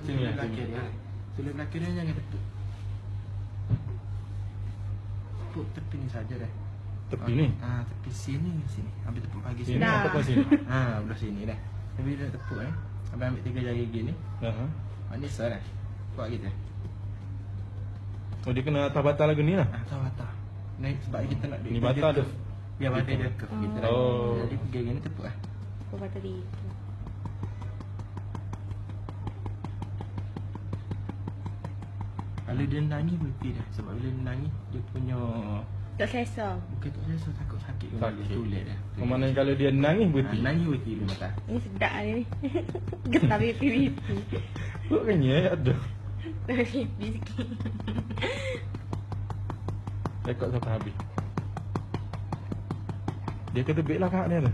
Sulit belakang dia. Sulit belakang dia jangan tepuk. Tepuk tepi ni saja dah. Tepi ni? Tepi sini. Ambil tepuk pagi Sini sini. ataupun sini? Belah sini dah. Tapi dah tepuk Abang ambil 3 jari gini. Ni sah dah. Buat gitu. Oh, dia kena atas batal lagu ni lah? Atas batal. Naik sebab kita nak ni batal tu? Biar batal dia ke kita dah. Jadi pergi gini tepuk Aku batal di itu. Kalau dia nangis berhenti dah. Sebab bila dia nangis dia punya Tak selesa. bukan tak selesa, takut sakit. Tulis dah. Mana kalau dia nangis berhenti? Nangis berhenti dia mata. Ini sedap ni. Getar pipi. Bukannya ada. Pipi sikit. Rekod sampai habis. Dia kata beg lah kahak dia tu.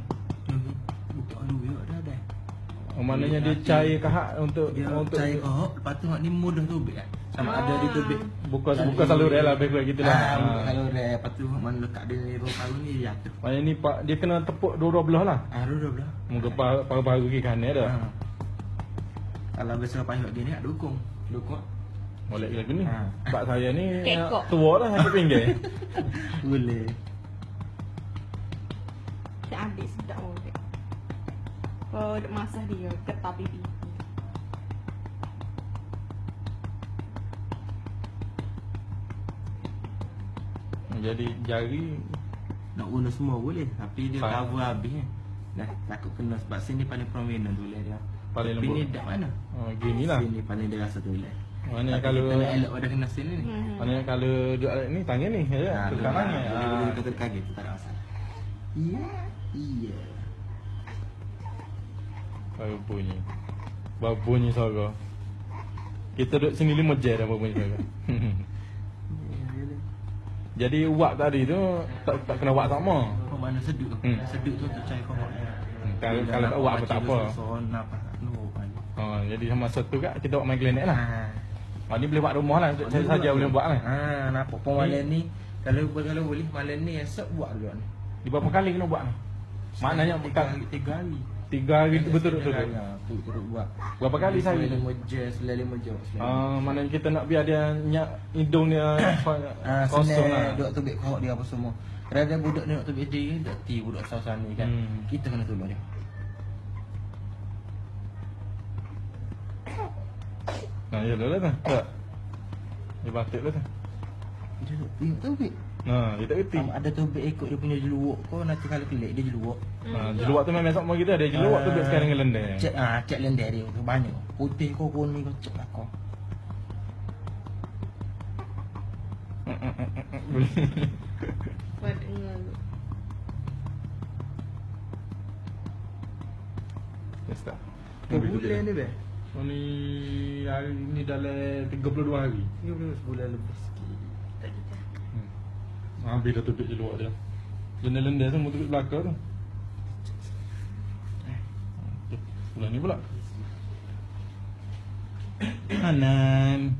Bukan dulu dah. Maknanya dia cair kahak untuk cair kahak. Lepas tu mak ni mudah tubik sama ada di tubik. Bukan selalu rel lah beg-beg gitu lah. Bukan selalu rel. Lepas tu mana lekat dia paru ni dia jatuh. Maknanya ni pak dia kena tepuk dua-dua belah lah. Dua-dua belah. Muka paru-paru kiri kanan dah. Kalau biasa payah gini nak dukung. Boleh lagu ni. Sebab saya ni Kekok. tua lah sakit pinggir. Boleh. Saya ambil sedap boleh. Kau duk masak dia getar pipi. Jadi jari nak guna semua boleh. Tapi dia cover habis dah takut kena sebab sini paling prominent tulis dia. Paling lembut. Ini dak mana? Gini lah. Sini paling dia rasa tulis. Maknanya Tapi kalau kita nak elok pada kena sini ni. maknanya kalau duduk ni tangan ni ya. Sekarang ni. Kita tekan gitu tak ada masalah. Iya. Baru bunyi suara. Kita duduk sini 5 jam dah baru bunyi suara. Jadi wak tadi tu tak kena wak sama. Mana sedut tu. Sedut tu untuk cair kohok. Kalau tak wak pun tak apa. Jadi sama satu kat kita buat main klinik lah. Ni boleh buat rumah lah. Saya saja boleh buat lah. Nampak pun malam ni kalau boleh malam ni esok buat dulu ni. Di berapa kali kena buat ni? Maknanya 3 hari. 3 hari betul. Turut buat. Berapa kali sehari? 5 jam. Maknanya kita nak biar dia hidung dia kosong lah. Duk tubik kohok dia apa semua. Kerana budak ni nak tubik dia, dak ti budak sasaran ni kan. Kita kena tolong dia. Ya lah tu. Tak. Dia batik lah tu. Dia tengok tubik. Dia tak kerti. Ada tubik ikut dia punya jeluak kau nanti kalau kelik dia jeluak. Jeluak tu memang sama kita ada jeluak tu sekarang dengan lendir. Cek lendir dia tu banyak. Putih kau kuning kau cek lah kau. Buat dengar lu. Yes tak. Bulan ni be. Ni hari ni dalam 32 hari. 13 bulan lebih sikit. Habis dah tubik jeluak dia. Lendir-lendir semua tubik belakang tu. Bulan ni pula. Hanan.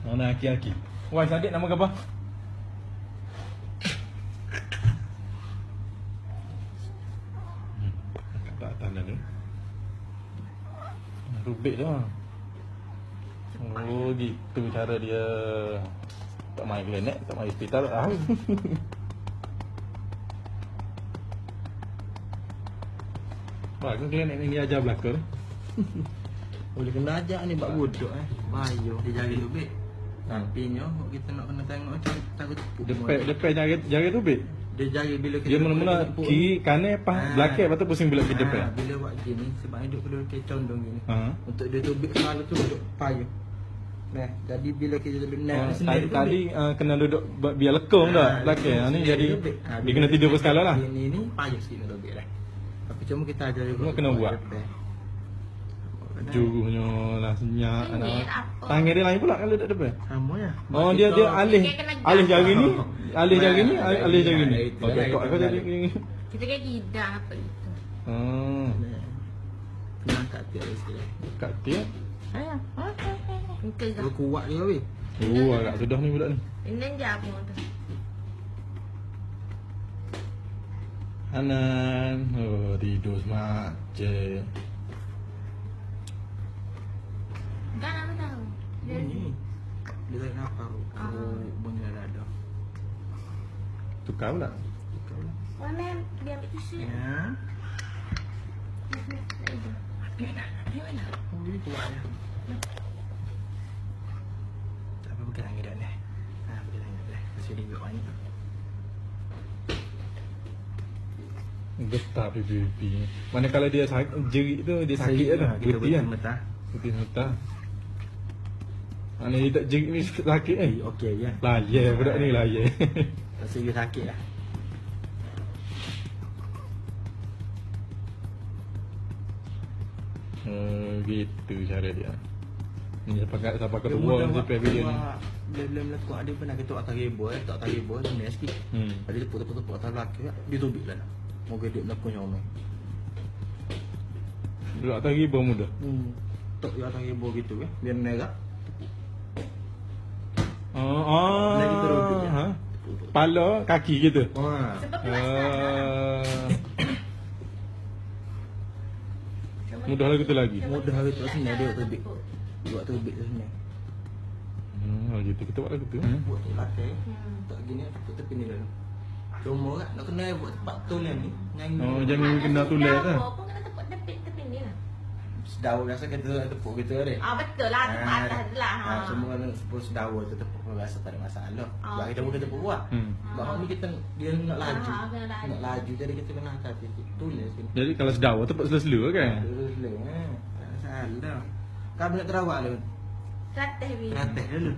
Mana aki-aki? Wah, Sadik nama apa? Tak tanda ni. Tubik dah. Oh, gitu cara dia. Tak main klinik, tak main hospital tak tahu. Bagus klinik ni dia ajar belakang. Boleh kena ajak ni buat budak Bayo dia jaga tubik. Tapi kita nak kena tengok macam takut Depan jari tubik. dia jaga bila kita Dia mula-mula kiri kanan belakang lepas tu pusing belok ke depan. Bila buat gini sebab hidup kedua kita condong gini. Ha. Untuk dia tubik selalu tu duduk payu. Nah, jadi bila kita lebih Tadi kena duduk biar lekong dah belakang. Ni jadi dia kena tidur per skala lah. Ini payu sikit tubik lah. Tapi cuma kita ajar Cuma kena buat. Juruhnya lah senyap tangan dia lain pula kalau tak depan. Sama ya. Oh dia alih jari ni. Alih jari ni. Okey kau jadi gini. Kita kan tidak apa itu. Kena kat tiap sikit. Kat tiap. Ayah. Okey Dia kuat dia weh. Oh agak sudah ni budak ni. Ini je apa tu. Hanan. Oh tidur semak je. Oh, bunyi ada. Tukar pula. Mana dia ambil tisu? Ya. Oh, ini kuatnya. Tak apa pegang lagi dah ni. Pegang lagi dah. Kasih dia buat banyak. Getah pipi-pipi. Mana kalau dia sakit, jerit tu dia sakit lah. Kita Putih kan. mata. Putih mata. Mana dia tak jerit ni sakit eh. Okey ya. Layan budak ni layan. Rasa dia sakit lah. Gitu cara dia. Ni siapa ketua ni CPF dia ni. Bila melaku ada pernah ketua atas ribu tak atas ribu dia ni sikit. Ada tepuk atas belakang dia tubik lah. Moga dia melaku nyomel. Duduk atas ribu muda. Tok dia atas ribu gitu kan. Biar merah. Lagi terubik je. Pala kaki gitu. Sebab kelas Mudah lagu tu lagi. Mudah hari tu sini dia tubik. Buat tubik tu sini. Kalau gitu kita buat lagu tu. Buat tu lakai. Tak gini tepuk tepi ni dulu. Cuma kan nak kena buat tempat tulen ni. Nyanyi. Jangan kena tulis lah. Apa kena tepuk tepi ni lah. Sedau biasa kita tepuk gitu deh. Betul lah, tempat atas tu lah. Semua kan sepuluh sedau tu tepuk biasa tak ada masalah. Sebab kita bukan tepuk buat. Bahawa ni kita dia nak laju. Nak laju jadi kita kena hati tulis sini. Jadi kalau sedawa tu selu-selu kan. Tulis tak salah. Kau nak terawak lu. Teratih Teratih dulu.